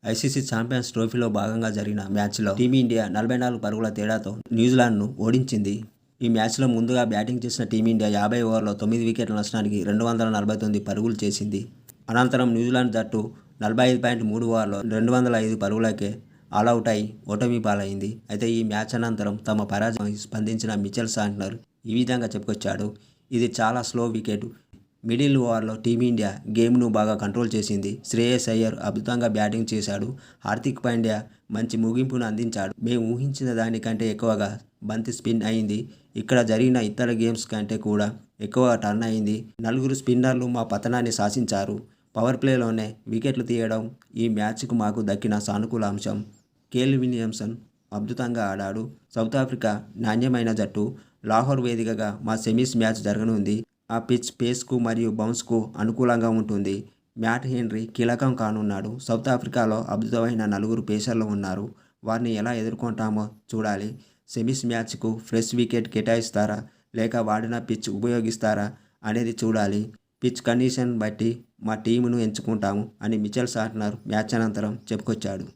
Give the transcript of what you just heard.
ICC champions ట్రోఫీలో భాగంగా జరిగిన మ్యాచ్లో టీమిండియా 44 పరుగుల తేడాతో న్యూజిలాండ్ను ఓడించింది. ఈ మ్యాచ్లో ముందుగా బ్యాటింగ్ చేసిన టీమిండియా 50 ఓవర్లలో 9 వికెట్ల నష్టానికి 249 పరుగులు చేసింది. అనంతరం న్యూజిలాండ్ జట్టు 45.3 ఓవర్లలో 205 పరుగులకే ఆలౌట్ అయి ఓటమి పాలైంది. అయితే ఈ మ్యాచ్ అనంతరం తమ పరాజయం స్పందించిన మిచెల్ సాంట్నర్ ఈ విధంగా చెప్పుకొచ్చాడు. ఇది చాలా స్లో వికెట్. మిడిల్ ఓవర్లో టీమిండియా గేమ్ను బాగా కంట్రోల్ చేసింది. శ్రేయస్ అయ్యర్ అద్భుతంగా బ్యాటింగ్ చేశాడు. హార్దిక్ పాండ్యా మంచి ముగింపును అందించాడు. మేము ఊహించిన దానికంటే ఎక్కువగా బంతి స్పిన్ అయింది. ఇక్కడ జరిగిన ఇతర గేమ్స్ కంటే కూడా ఎక్కువ టర్న్ అయింది. 4 స్పిన్నర్లు మా పతనాన్ని శాసించారు. పవర్ ప్లేలోనే వికెట్లు తీయడం ఈ మ్యాచ్కు మాకు దక్కిన సానుకూల అంశం. కేన్ విలియమ్సన్ అద్భుతంగా ఆడాడు. సౌత్ ఆఫ్రికా నాణ్యమైన జట్టు. లాహోర్ వేదికగా మా సెమీస్ మ్యాచ్ జరగనుంది. ఆ పిచ్ పేస్కు మరియు బౌన్స్కు అనుకూలంగా ఉంటుంది. మ్యాట్ హెన్రీ కీలకం కానున్నాడు. సౌత్ ఆఫ్రికాలో అద్భుతమైన 4 పేసర్లు ఉన్నారు. వారిని ఎలా ఎదుర్కొంటామో చూడాలి. సెమీస్ మ్యాచ్కు ఫ్రెష్ వికెట్ కేటాయిస్తారా లేక వాడిన పిచ్ ఉపయోగిస్తారా అనేది చూడాలి. పిచ్ కండిషన్ బట్టి మా టీమును ఎంచుకుంటాము అని మిచెల్ సాంట్నర్ మ్యాచ్ అనంతరం చెప్పుకొచ్చాడు.